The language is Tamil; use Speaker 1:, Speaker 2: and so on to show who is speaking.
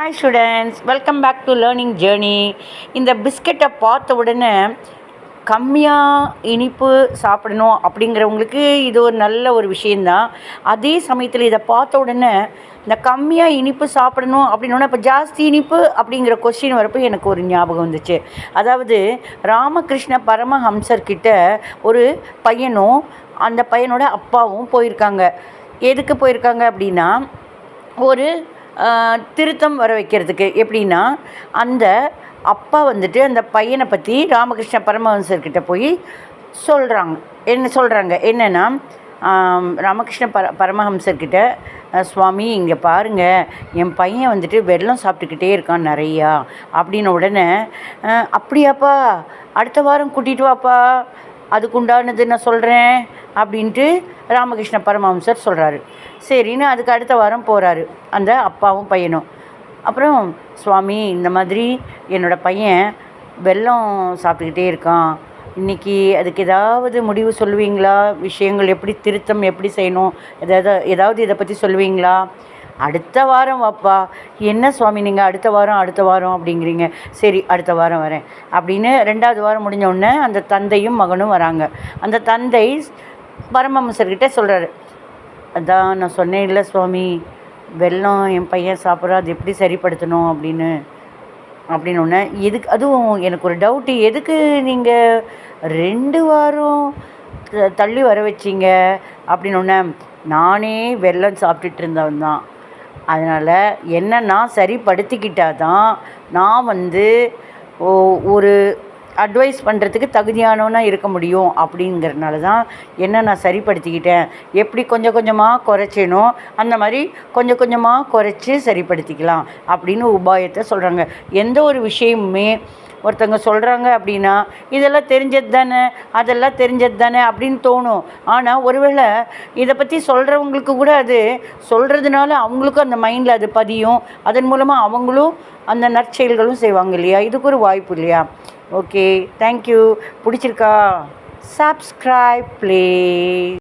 Speaker 1: Hi students, welcome back to learning journey. இந்த பிஸ்கெட்டை பார்த்த உடனே கம்மியாக இனிப்பு சாப்பிடணும் அப்படிங்கிறவங்களுக்கு இது ஒரு நல்ல ஒரு விஷயந்தான். அதே சமயத்தில் இதை பார்த்த உடனே இந்த கம்மியாக இனிப்பு சாப்பிடணும் அப்படின்னோன்னா இப்போ ஜாஸ்தி இனிப்பு அப்படிங்கிற கொஸ்டின் வரப்போ எனக்கு ஒரு ஞாபகம் வந்துச்சு. அதாவது ராமகிருஷ்ண பரமஹம்சர்கிட்ட ஒரு பையனும் அந்த பையனோட அப்பாவும் போயிருக்காங்க. எதுக்கு போயிருக்காங்க அப்படின்னா ஒரு திருத்தம் வர வைக்கிறதுக்கு. எப்படின்னா அந்த அப்பா வந்துட்டு அந்த பையனை பற்றி ராமகிருஷ்ண பரமஹம்சர்கிட்ட போய் சொல்கிறாங்க என்னென்னா ராமகிருஷ்ண பரமஹம்சர்கிட்ட, சுவாமி இங்கே பாருங்கள், என் பையன் வந்துட்டு வெல்லம் சாப்பிட்டுக்கிட்டே இருக்கான் நிறையா அப்படின்ன உடனே, அப்படியாப்பா, அடுத்த வாரம் கூட்டிகிட்டு வாப்பா, அதுக்குண்டானது நான் சொல்கிறேன் அப்படின்ட்டு ராமகிருஷ்ண பரமஹம்சர் சொல்கிறாரு. சரின்னு அதுக்கு அடுத்த வாரம் போகிறாரு அந்த அப்பாவும் பையனும். அப்புறம், சுவாமி இந்த மாதிரி என்னோடய பையன் வெல்லம் சாப்பிட்டுக்கிட்டே இருக்கான், இன்றைக்கி அதுக்கு ஏதாவது முடிவு சொல்லுவீங்களா? விஷயங்கள் எப்படி திருத்தம் எப்படி செய்யணும், ஏதாவது இதை பற்றி சொல்லுவீங்களா? அடுத்த வாரம் வாப்பா. என்ன சுவாமி நீங்கள் அடுத்த வாரம் அப்படிங்கிறீங்க? சரி, அடுத்த வாரம் வரேன் அப்படின்னு 2வது வாரம் முடிஞ்ச உடனே அந்த தந்தையும் மகனும் வராங்க. அந்த தந்தை பரமஹம்சர்கிட்ட சொல்கிறாரு, அதான் நான் சொன்னேன் இல்லை சுவாமி, வெல்லம் என் பையன் சாப்பிட்றா, அது எப்படி சரிப்படுத்தணும் அப்படின்னு ஒன்று. எதுக்கு, அதுவும் எனக்கு ஒரு டவுட்டு, எதுக்கு நீங்கள் 2 வாரம் தள்ளி வர வச்சிங்க அப்படின்னு ஒன்று. நானே வெல்லம் சாப்பிட்டுட்டு இருந்தவன் தான், அதனால் என்ன நான் சரிப்படுத்திக்கிட்டால் தான் நான் ஒரு அட்வைஸ் பண்ணுறதுக்கு தகுதியானவனாக இருக்க முடியும். அப்படிங்கிறதுனால தான் என்ன நான் சரிப்படுத்திக்கிட்டேன். எப்படி கொஞ்சம் கொஞ்சமாக குறைச்சேனோ அந்த மாதிரி கொஞ்சம் கொஞ்சமாக குறைச்சி சரிப்படுத்திக்கலாம் அப்படின்னு உபாயத்தை சொல்கிறாங்க. எந்த ஒரு விஷயமுமே ஒருத்தவங்க சொல்கிறாங்க அப்படின்னா இதெல்லாம் தெரிஞ்சது தானே, அதெல்லாம் தெரிஞ்சது தானே அப்படின்னு தோணும். ஆனால் ஒருவேளை இதை பற்றி சொல்கிறவங்களுக்கு கூட அது சொல்கிறதுனால அவங்களுக்கும் அந்த மைண்டில் அது பதியும். அதன் மூலமாக அவங்களும் அந்த நற்செயல்களும் செய்வாங்க இல்லையா? இதுக்கு ஒரு வாய்ப்பு இல்லையா? Okay, thank you. பிடிச்சிருக்கா? Subscribe please.